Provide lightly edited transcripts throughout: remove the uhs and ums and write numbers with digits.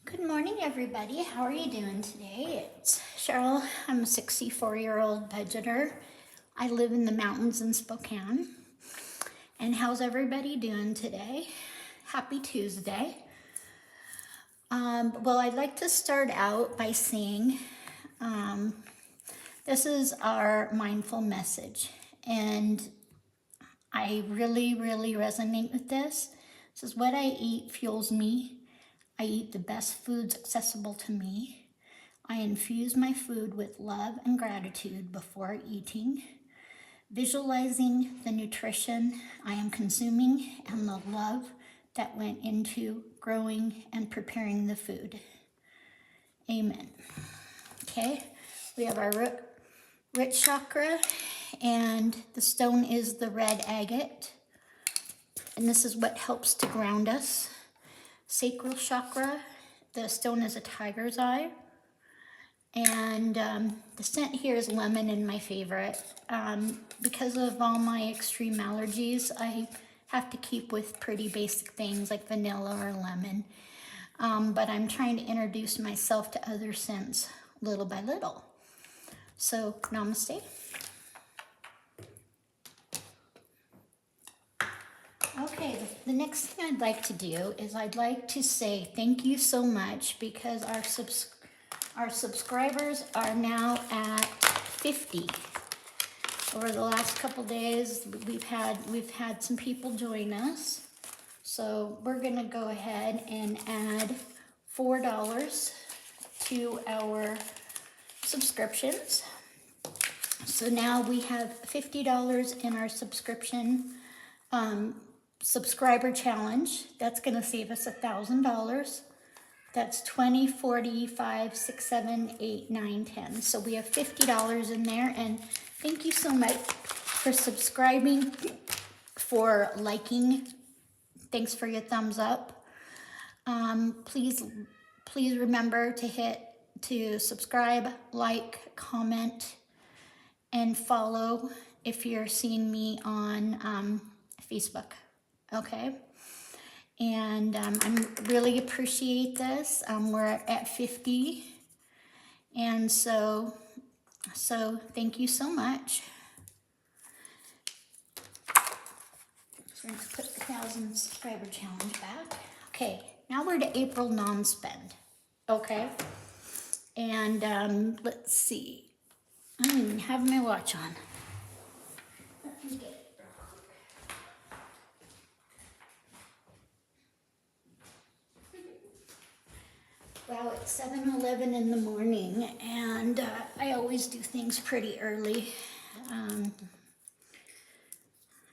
Good morning, everybody. How are you doing today? It's Cheryl. I'm a 64-year-old vegetar. I live in the mountains in Spokane. And how's everybody doing today? Happy Tuesday. Well, I'd like to start out by saying this is our mindful message. And I really resonate with this. This is what I eat fuels me. I eat the best foods accessible to me. I infuse my food with love and gratitude before eating, visualizing the nutrition I am consuming and the love that went into growing and preparing the food. Amen. Okay, we have our root chakra, and the stone is the red agate, and this is what helps to ground us. Sacral chakra, the stone is a tiger's eye, and the scent here is lemon, and my favorite. Because of all my extreme allergies, I have to keep with pretty basic things like vanilla or lemon, but I'm trying to introduce myself to other scents little by little. So, namaste. Okay, the next thing I'd like to do is I'd like to say thank you so much, because our subscribers are now at 50. Over the last couple days, we've had some people join us. So we're gonna go ahead and add $4 to our subscriptions. So now we have $50 in our subscription subscriber challenge. That's going to save us $1,000. That's 20, 40, 5, 6, 7, 8, 9, 10. So we have $50 in there, and thank you so much for subscribing, for liking. Thanks for your thumbs up. Please remember to subscribe, like, comment, and follow if you're seeing me on Facebook. Okay, and I really appreciate this. We're at 50, and so thank you so much. So we're going to put the 1,000 subscriber challenge back. Okay, now we're to April non-spend. Okay, and let's see. I don't even have my watch on. Let me get it. Well, it's 7:11 in the morning, and I always do things pretty early.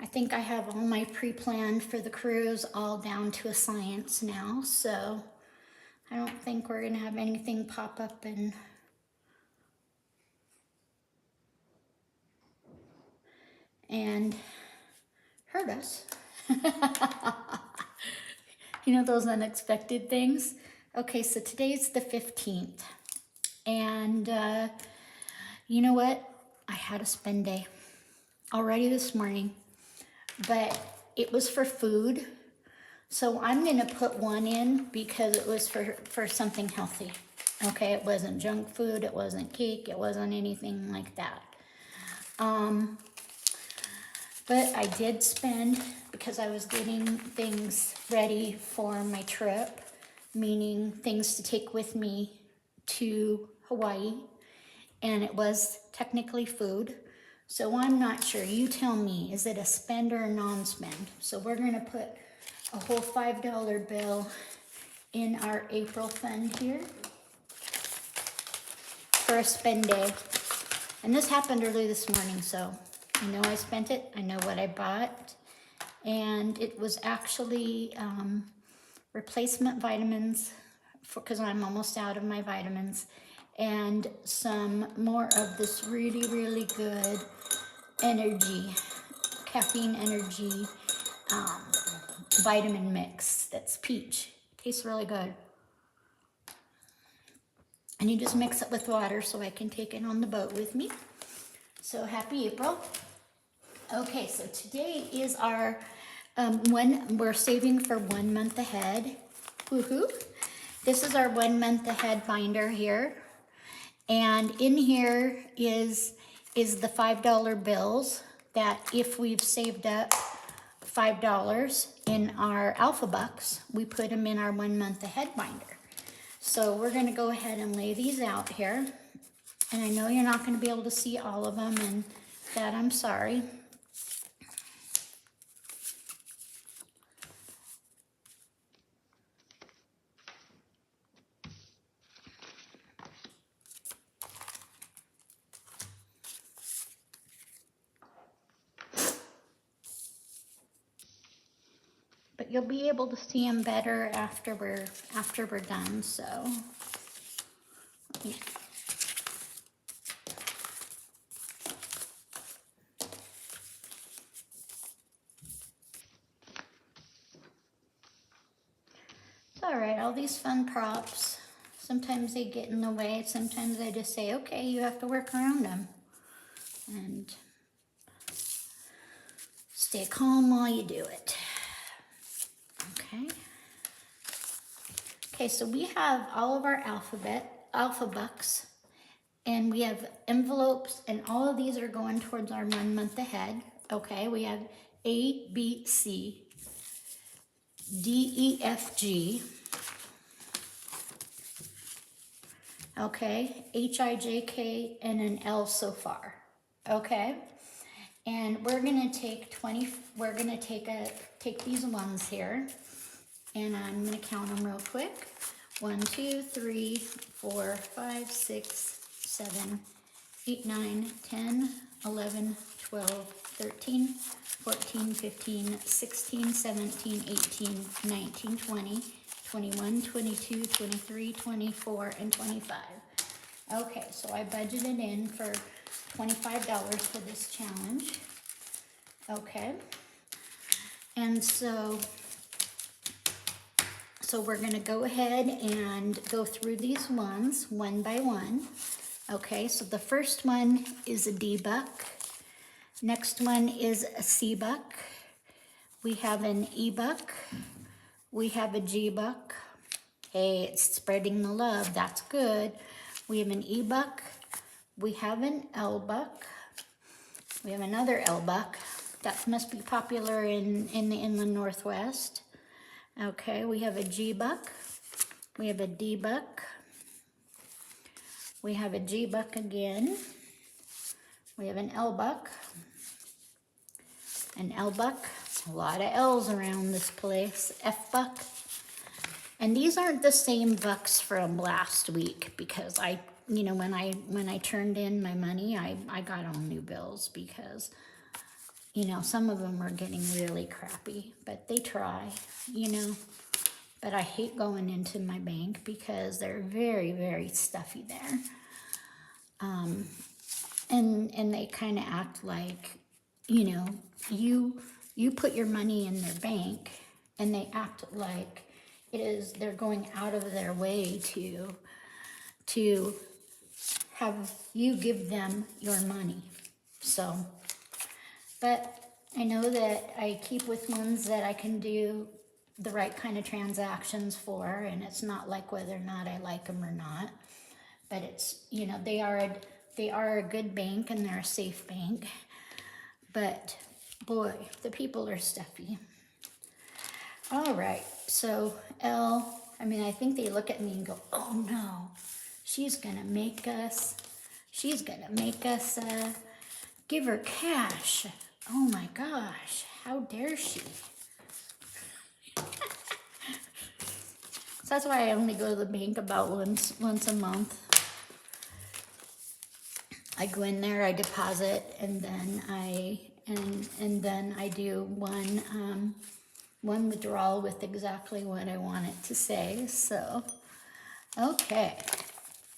I think I have all my pre-planned for the cruise all down to a science now, so I don't think we're gonna have anything pop up and hurt us. You know, those unexpected things. Okay, so today's the 15th, and you know what? I had a spend day already this morning, but it was for food, so I'm gonna put one in because it was for something healthy. Okay, it wasn't junk food, it wasn't cake, it wasn't anything like that. But I did spend because I was getting things ready for my trip, meaning things to take with me to Hawaii, and it was technically food. So I'm not sure. You tell me, is it a spend or a non-spend? So we're gonna put a whole $5 bill in our April fund here for a spend day. And this happened early this morning, so I know I spent it, I know what I bought, and it was actually replacement vitamins, because I'm almost out of my vitamins, and some more of this really good energy, caffeine energy vitamin mix that's peach. Tastes really good. And you just mix it with water so I can take it on the boat with me. So happy April. Okay, so today is our we're saving for 1 month ahead. Woohoo! this is our 1 month ahead binder here. And in here is the $5 bills that if we've saved up $5 in our Alpha Bucks, we put them in our 1 month ahead binder. So we're gonna go ahead and lay these out here. And I know you're not gonna be able to see all of them, and that I'm sorry. But you'll be able to see them better after we're done. So it's all right. All these fun props, sometimes they get in the way. Sometimes I just say, okay, you have to work around them, and stay calm while you do it. Okay. Okay, so we have all of our Alpha Bucks, and we have envelopes, and all of these are going towards our 1 month ahead. Okay, we have A, B, C, D, E, F, G. Okay, H, I, J, K, and an L so far. Okay, and we're gonna take take these ones here, and I'm gonna count them real quick. 1, 2, 3, 4, 5, 6, 7, 8, 9, 10, 11, 12, 13, 14, 15, 16, 17, 18, 19, 20, 21, 22, 23, 24, and 25. Okay, so I budgeted in for $25 for this challenge. Okay, and so we're gonna go ahead and go through these ones one by one. Okay, so the first one is a D buck. Next one is a C buck. We have an E buck. We have a G buck. Hey, it's spreading the love, that's good. We have an E buck. We have an L buck. We have another L buck. That must be popular in the inland Northwest. Okay, we have a G buck. We have a D buck. We have a G buck again. We have an L buck. An L buck. A lot of L's around this place. F buck. And these aren't the same bucks from last week, because when I turned in my money, I got all new bills, because some of them were getting really crappy, but they try, but I hate going into my bank because they're very, very stuffy there. And they kind of act like, you put your money in their bank, and they act like they're going out of their way to have you give them your money. So, but I know that I keep with ones that I can do the right kind of transactions for, and it's not like whether or not I like them or not, but it's, they are a good bank, and they're a safe bank, but boy, the people are stuffy. All right, so L, I think they look at me and go, oh no, she's gonna make us give her cash. Oh my gosh, how dare she? So that's why I only go to the bank about once a month. I go in there, I deposit, and then I do one withdrawal with exactly what I want it to say. So, okay.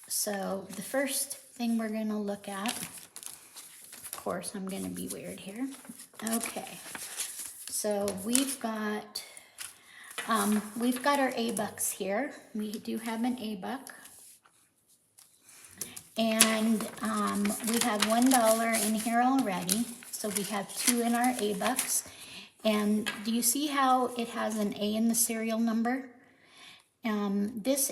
So the first thing we're gonna look at, of course, I'm gonna be weird here. Okay. So we've got our A bucks here. We do have an A buck. And we have $1 in here already. So we have 2 in our A bucks. And do you see how it has an A in the serial number? This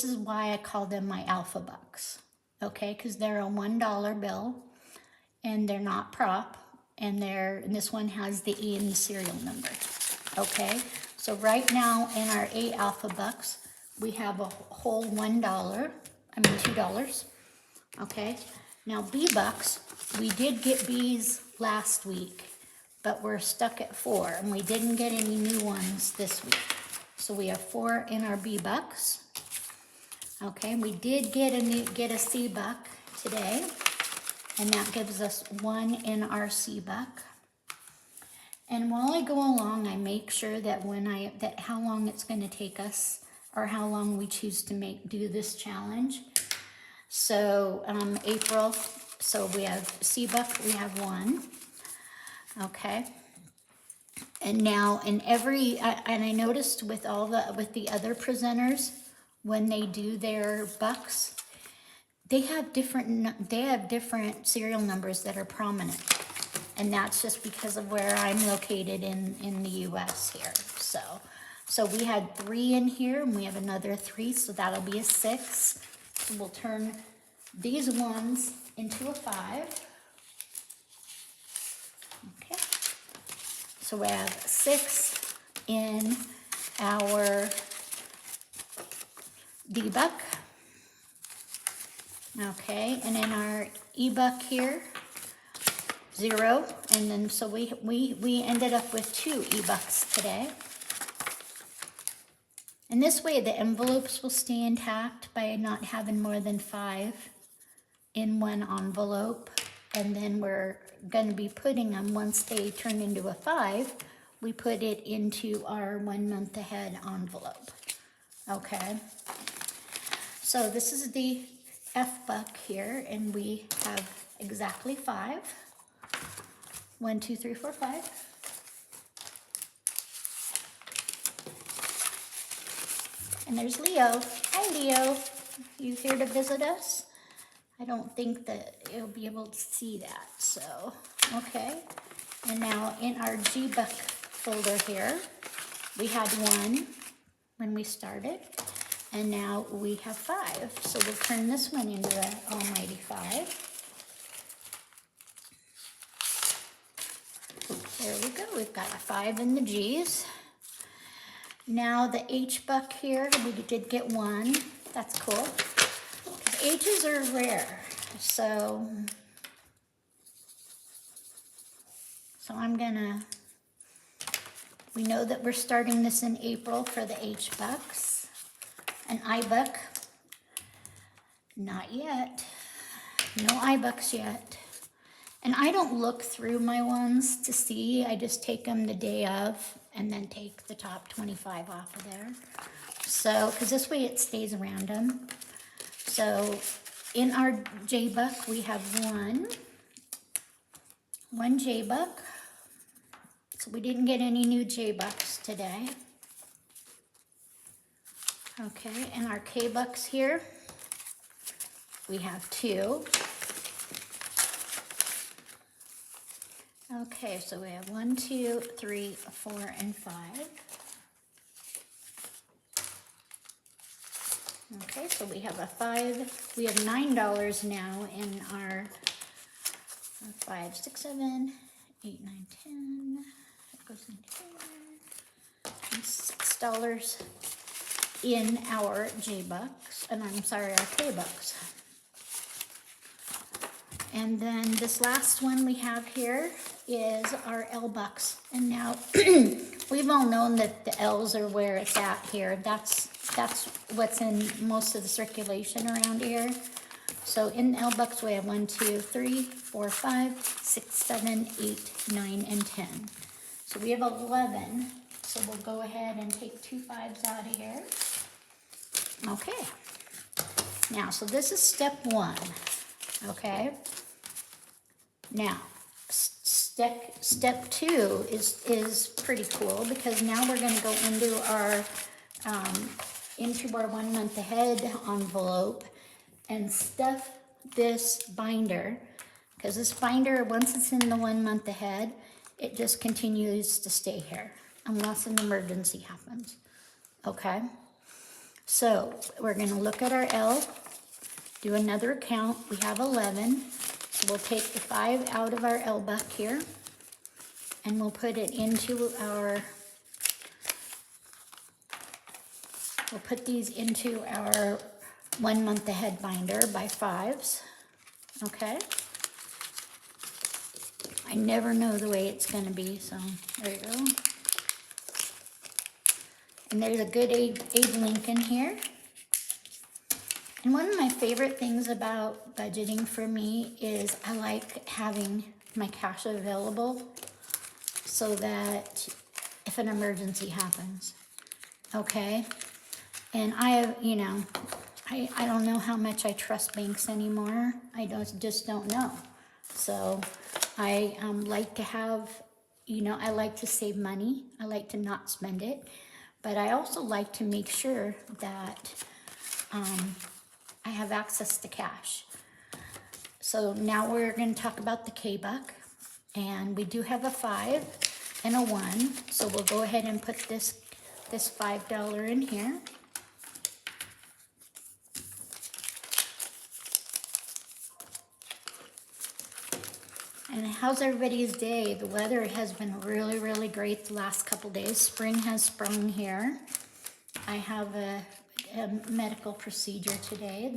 is why I call them my alpha bucks, okay? Because they're a $1 bill, and they're not prop, and this one has the E in the serial number, okay? So right now in our 8 alpha bucks, we have a whole $2, okay? Now B bucks, we did get B's last week, but we're stuck at 4, and we didn't get any new ones this week. So we have 4 in our B bucks. Okay, we did get a C buck today, and that gives us 1 in our C buck. And while I go along, I make sure that how long it's going to take us, or how long we choose to do this challenge. So April, so we have C buck, we have 1. Okay. And now and I noticed with the other presenters, when they do their bucks, they have different serial numbers that are prominent. And that's just because of where I'm located in the US here. So we had 3 in here, and we have another 3, so that'll be a 6. So we'll turn these ones into a 5. Okay. So we have 6 in our D buck. Okay, and in our E buck here, 0. And then so we ended up with 2 E bucks today. And this way the envelopes will stay intact by not having more than 5 in one envelope. And then we're going to be putting them, once they turn into a 5, we put it into our 1 month ahead envelope. Okay. So this is the F buck here, and we have exactly 5. 1, 2, 3, 4, 5. And there's Leo. Hi, Leo. You here to visit us? I don't think that you'll be able to see that, so, okay. And now in our G buck folder here, we had 1 when we started, and now we have 5. So we'll turn this one into an almighty 5. There we go, we've got a 5 in the G's. Now the H buck here, we did get 1, that's cool. H's are rare, so we know that we're starting this in April for the H bucks. An I buck, not yet, no I bucks yet. And I don't look through my ones to see, I just take them the day of and then take the top 25 off of there. So, because this way it stays random. So in our J buck, we have 1 J buck. So we didn't get any new J bucks today. Okay, and our K bucks here, we have 2. Okay, so we have 1, 2, 3, 4, and 5. Okay, so we have a 5. We have $9 now in our 5, 6, 7, 8, 9, 10. That goes into there. And $6 in our J bucks, and I'm sorry, our K bucks. And then this last one we have here is our L bucks. And now we've all known that the L's are where it's at here. That's what's in most of the circulation around here. So in L bucks we have 1, 2, 3, 4, 5, 6, 7, 8, 9, and 10. So we have 11. So we'll go ahead and take 2 5s out of here. Okay. Now, so this is step 1. Okay. Now, step 2 is pretty cool, because now we're going to go into our 1 month ahead envelope and stuff this binder, because this binder, once it's in the 1 month ahead, it just continues to stay here unless an emergency happens. Okay, so we're going to look at our L, do another count. We have 11. So we'll take the 5 out of our L buck here, and we'll put it into our, we'll put these into our 1 month ahead binder by 5s. Okay. I never know the way it's going to be, so there you go. And there's a good Abe Lincoln here. And one of my favorite things about budgeting for me is I like having my cash available so that if an emergency happens, okay? And I don't know how much I trust banks anymore. I just don't know. So I like to have, I like to save money. I like to not spend it. But I also like to make sure that I have access to cash. So now we're going to talk about the K-Buck. And we do have a 5 and a 1. So we'll go ahead and put this $5 in here. And how's everybody's day? The weather has been really, really great the last couple days. Spring has sprung here. I have a medical procedure today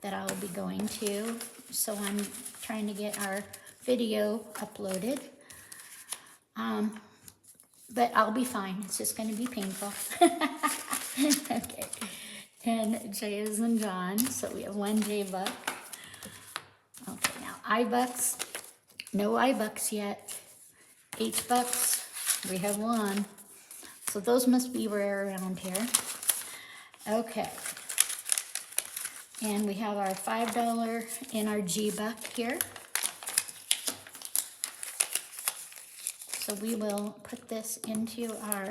that I'll be going to. So I'm trying to get our video uploaded. But I'll be fine. It's just going to be painful. Okay. And J is in John. So we have 1 J buck. Okay, now I-bucks. No I-bucks yet. H-bucks, we have 1. So those must be rare around here. Okay. And we have our $5 in our G-buck here. So we will put this into our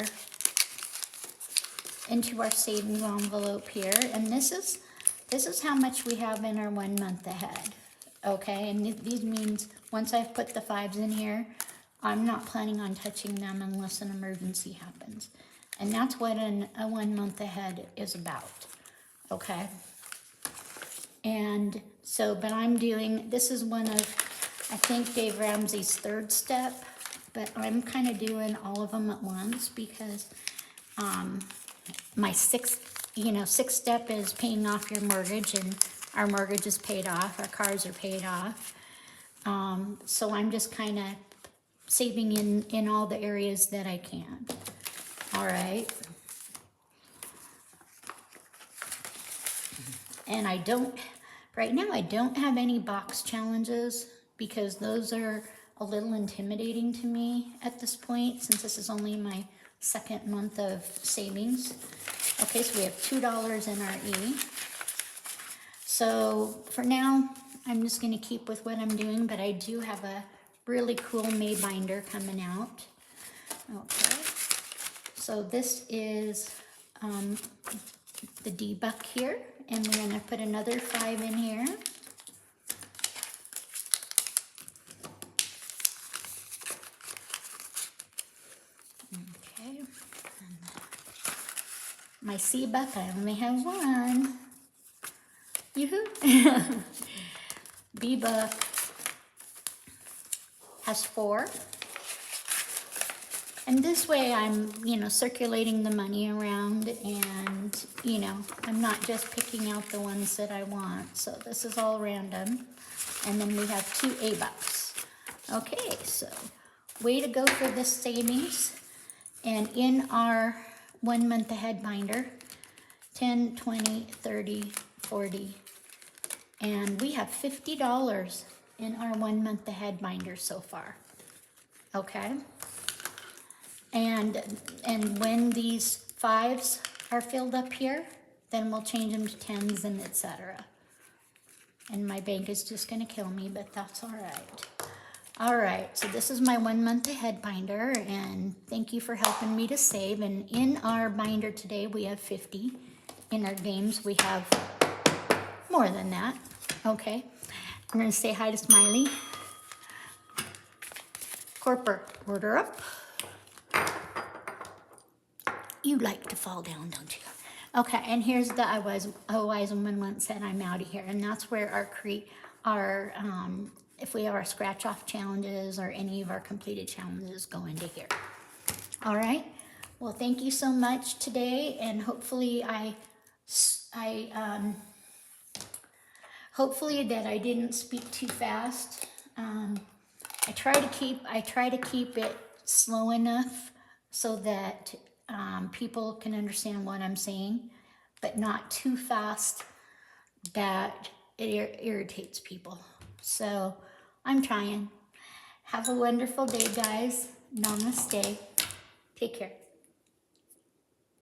savings envelope here. And this is how much we have in our 1 month ahead. Okay, and these means once I've put the 5s in here, I'm not planning on touching them unless an emergency happens. And that's what a 1 month ahead is about. Okay. And so, but I'm doing, this is one of, I think, Dave Ramsey's 3rd step, but I'm kind of doing all of them at once because my 6th step is paying off your mortgage, and our mortgage is paid off, our cars are paid off. So I'm just kind of saving in all the areas that I can. All right. And right now I don't have any box challenges because those are a little intimidating to me at this point, since this is only my 2nd month of savings. Okay, so we have $2 in our E. So for now, I'm just going to keep with what I'm doing, but I do have a really cool May binder coming out. Okay, so this is the D-buck here, and we're going to put another 5 in here. Okay, and my C-buck, I only have 1. Yoo-hoo! B-buck has 4. And this way I'm, circulating the money around, and, I'm not just picking out the ones that I want. So this is all random. And then we have 2 A-bucks. Okay, so way to go for this savings. And in our 1 month ahead binder, 10, 20, 30, 40, and we have $50 in our 1 month ahead binder so far. Okay. And when these 5s are filled up here, then we'll change them to 10s and etc. And my bank is just going to kill me, but that's all right. All right, so this is my 1 month ahead binder, and thank you for helping me to save. And in our binder today, we have 50. In our games, we have more than that. Okay, I'm going to say hi to Smiley. Corporate, order up. You like to fall down, don't you? Okay, and here's the a wise woman once said, I'm out of here. And that's where our if we have our scratch off challenges or any of our completed challenges go into here. All right. Well, thank you so much today. And hopefully hopefully that I didn't speak too fast. I try to keep it slow enough so that people can understand what I'm saying, but not too fast that it irritates people. So I'm trying. Have a wonderful day, guys. Namaste. Take care.